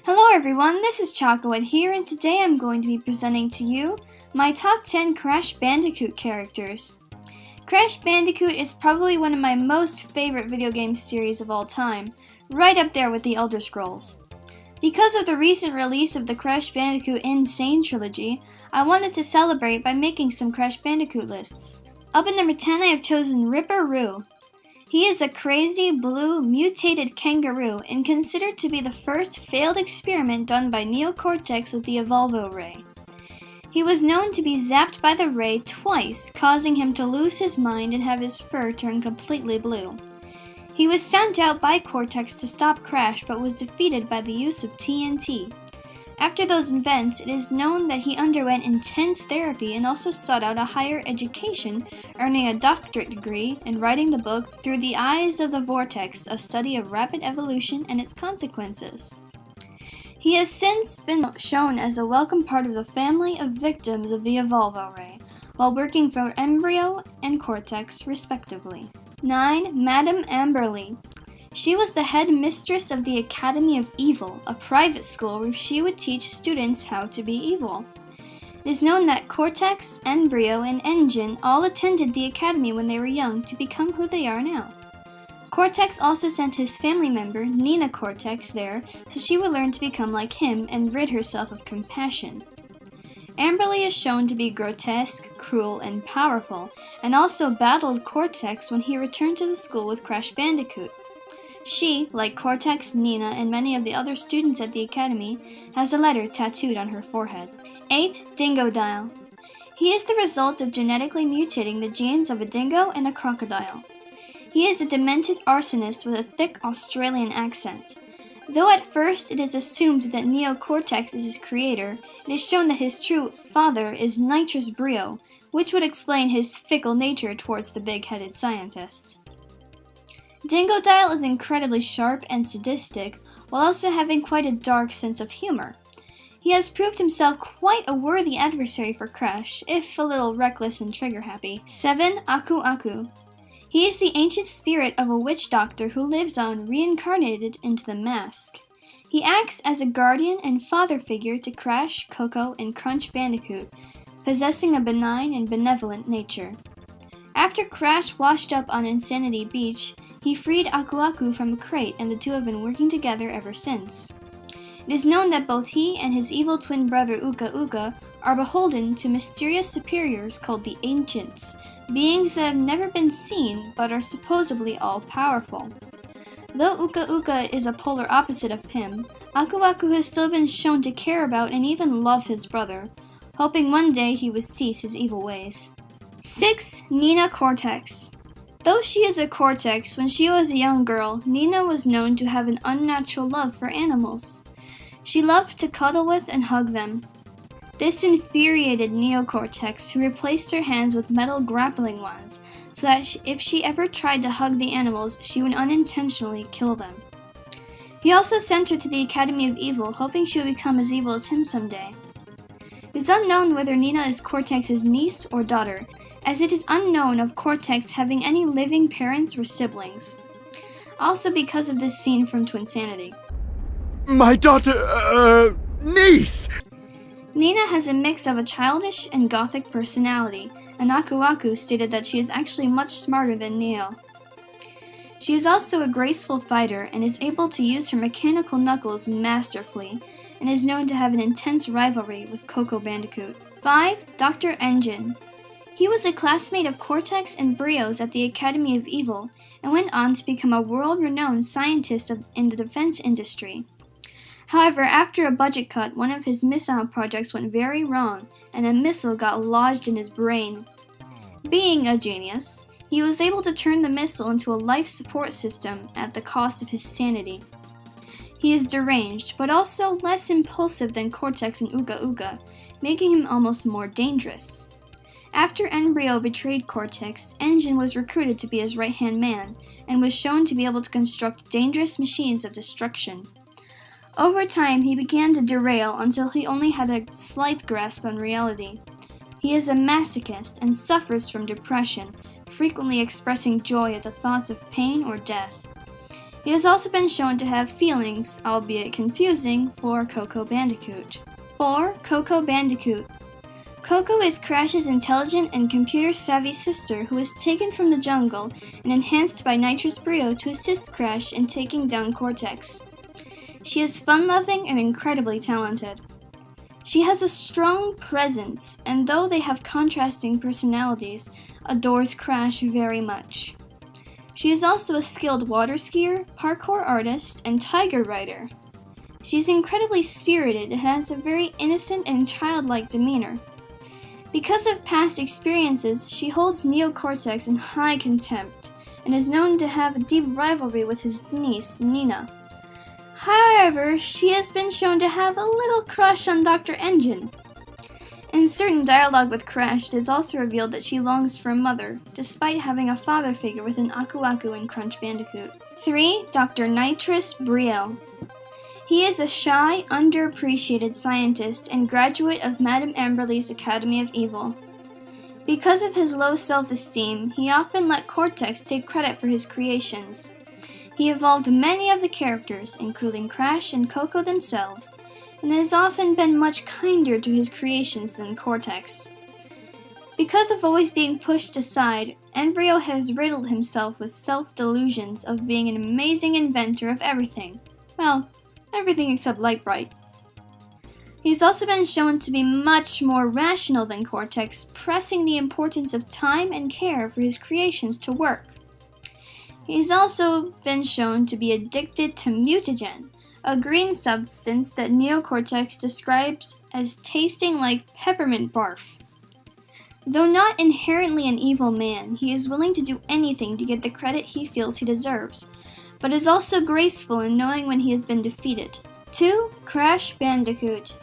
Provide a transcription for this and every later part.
Hello everyone, this is ChakaWhat here, and today I'm going to be presenting to you my top 10 Crash Bandicoot characters. Crash Bandicoot is probably one of my most favorite video game series of all time, right up there with the Elder Scrolls. Because of the recent release of the Crash Bandicoot N. Sane trilogy, I wanted to celebrate by making some Crash Bandicoot lists. Up at number 10 I have chosen Ripper-Roo. He is a crazy, blue, mutated kangaroo and considered to be the first failed experiment done by Neo Cortex with the Evolvo Ray. He was known to be zapped by the ray twice, causing him to lose his mind and have his fur turn completely blue. He was sent out by Cortex to stop Crash but was defeated by the use of TNT. After those events, it is known that he underwent intense therapy and also sought out a higher education, earning a doctorate degree and writing the book Through the Eyes of the Vortex, a study of rapid evolution and its consequences. He has since been shown as a welcome part of the family of victims of the Evolvo Ray, while working for Brio and Cortex, respectively. 9. Madame Amberly. She was the head mistress of the Academy of Evil, a private school where she would teach students how to be evil. It is known that Cortex, Brio, and Engine all attended the academy when they were young to become who they are now. Cortex also sent his family member, Neo Cortex, there so she would learn to become like him and rid herself of compassion. Amberly is shown to be grotesque, cruel, and powerful, and also battled Cortex when he returned to the school with Crash Bandicoot. She, like Cortex, Nina, and many of the other students at the academy, has a letter tattooed on her forehead. 8. Dingodile. He is the result of genetically mutating the genes of a dingo and a crocodile. He is a demented arsonist with a thick Australian accent. Though at first it is assumed that Neo Cortex is his creator, it is shown that his true father is Nitrus Brio, which would explain his fickle nature towards the big-headed scientist. Dingodile is incredibly sharp and sadistic, while also having quite a dark sense of humor. He has proved himself quite a worthy adversary for Crash, if a little reckless and trigger-happy. 7. Aku Aku. He is the ancient spirit of a witch doctor who lives on, reincarnated into the mask. He acts as a guardian and father figure to Crash, Coco, and Crunch Bandicoot, possessing a benign and benevolent nature. After Crash washed up on Insanity Beach, he freed Aku Aku from a crate, and the two have been working together ever since. It is known that both he and his evil twin brother Uka Uka are beholden to mysterious superiors called the Ancients, beings that have never been seen but are supposedly all-powerful. Though Uka Uka is a polar opposite of him, Aku Aku has still been shown to care about and even love his brother, hoping one day he would cease his evil ways. 6. Neo Cortex. Though she is a Cortex, when she was a young girl, Nina was known to have an unnatural love for animals. She loved to cuddle with and hug them. This infuriated Neo Cortex, who replaced her hands with metal grappling ones, so that if she ever tried to hug the animals, she would unintentionally kill them. He also sent her to the Academy of Evil, hoping she would become as evil as him someday. It is unknown whether Nina is Cortex's niece or daughter, as it is unknown of Cortex having any living parents or siblings. Also because of this scene from Twinsanity. My daughter, niece! Nina has a mix of a childish and gothic personality, and Aku Aku stated that she is actually much smarter than Neo. She is also a graceful fighter and is able to use her mechanical knuckles masterfully, and is known to have an intense rivalry with Coco Bandicoot. 5. Dr. Engine. He was a classmate of Cortex and Brio's at the Academy of Evil, and went on to become a world-renowned scientist in the defense industry. However, after a budget cut, one of his missile projects went very wrong, and a missile got lodged in his brain. Being a genius, he was able to turn the missile into a life support system at the cost of his sanity. He is deranged, but also less impulsive than Cortex and Uka Uka, making him almost more dangerous. After Brio betrayed Cortex, Engine was recruited to be his right-hand man, and was shown to be able to construct dangerous machines of destruction. Over time, he began to derail until he only had a slight grasp on reality. He is a masochist and suffers from depression, frequently expressing joy at the thoughts of pain or death. He has also been shown to have feelings, albeit confusing, for Coco Bandicoot. 4. Coco Bandicoot. Coco is Crash's intelligent and computer-savvy sister who was taken from the jungle and enhanced by Nitrus Brio to assist Crash in taking down Cortex. She is fun-loving and incredibly talented. She has a strong presence, and though they have contrasting personalities, adores Crash very much. She is also a skilled water skier, parkour artist, and tiger rider. She is incredibly spirited and has a very innocent and childlike demeanor. Because of past experiences, she holds Neo Cortex in high contempt and is known to have a deep rivalry with his niece, Nina. However, she has been shown to have a little crush on Dr. Engine. In certain dialogue with Crash, it is also revealed that she longs for a mother, despite having a father figure within Aku Aku and Crash Bandicoot. 3. Dr. Nitrus Brio. He is a shy, underappreciated scientist and graduate of Madame Amberly's Academy of Evil. Because of his low self-esteem, he often let Cortex take credit for his creations. He evolved many of the characters, including Crash and Coco themselves, and has often been much kinder to his creations than Cortex. Because of always being pushed aside, Brio has riddled himself with self-delusions of being an amazing inventor of everything. Well, everything except Lightbright. He's also been shown to be much more rational than Cortex, pressing the importance of time and care for his creations to work. He's also been shown to be addicted to mutagen, a green substance that Neo Cortex describes as tasting like peppermint barf. Though not inherently an evil man, he is willing to do anything to get the credit he feels he deserves, but is also graceful in knowing when he has been defeated. 2. Crash Bandicoot.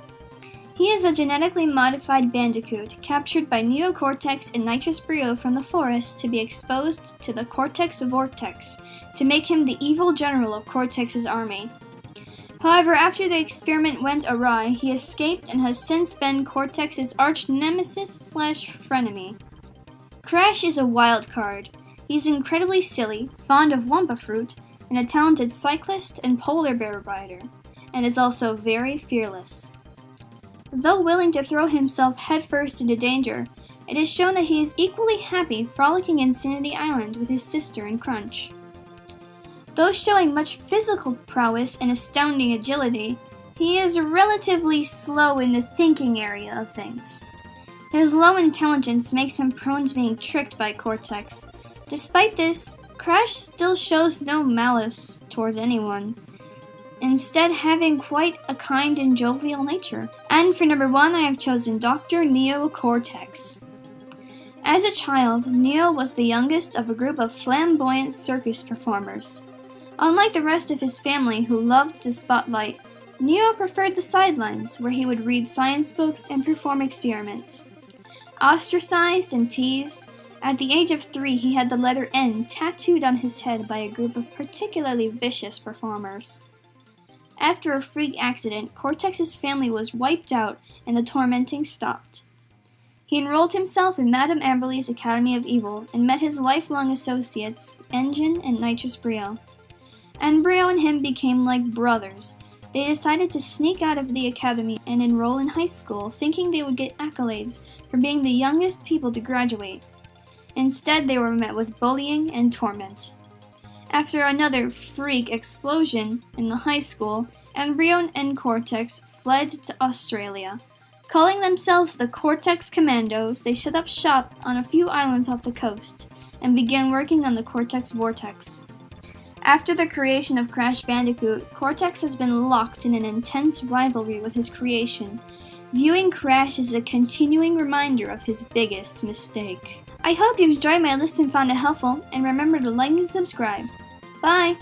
He is a genetically modified Bandicoot captured by Neo Cortex and Nitrus Brio from the forest to be exposed to the Cortex Vortex to make him the evil general of Cortex's army. However, after the experiment went awry, he escaped and has since been Cortex's arch-nemesis/frenemy. Crash is a wild card. He's incredibly silly, fond of Wumpa fruit, and a talented cyclist and polar bear rider, and is also very fearless. Though willing to throw himself headfirst into danger, it is shown that he is equally happy frolicking in Sanity Island with his sister and Crunch. Though showing much physical prowess and astounding agility, he is relatively slow in the thinking area of things. His low intelligence makes him prone to being tricked by Cortex. Despite this, Crash still shows no malice towards anyone, instead having quite a kind and jovial nature. And for number 1, I have chosen Dr. Neo Cortex. As a child, Neo was the youngest of a group of flamboyant circus performers. Unlike the rest of his family who loved the spotlight, Neo preferred the sidelines where he would read science books and perform experiments. Ostracized and teased, at the age of 3 he had the letter N tattooed on his head by a group of particularly vicious performers. After a freak accident, Cortex's family was wiped out and the tormenting stopped. He enrolled himself in Madame Amberly's Academy of Evil and met his lifelong associates, Engine and Nitrus Brio. And Brio and him became like brothers. They decided to sneak out of the academy and enroll in high school, thinking they would get accolades for being the youngest people to graduate. Instead, they were met with bullying and torment. After another freak explosion in the high school, Brio and Cortex fled to Australia. Calling themselves the Cortex Commandos, they set up shop on a few islands off the coast and began working on the Cortex Vortex. After the creation of Crash Bandicoot, Cortex has been locked in an intense rivalry with his creation, viewing Crash as a continuing reminder of his biggest mistake. I hope you enjoyed my list and found it helpful, and remember to like and subscribe. Bye!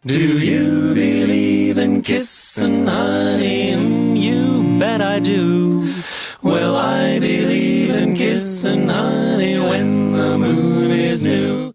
Do you believe in kissing honey? You bet I do. Well, I believe in kissing honey when the moon is new.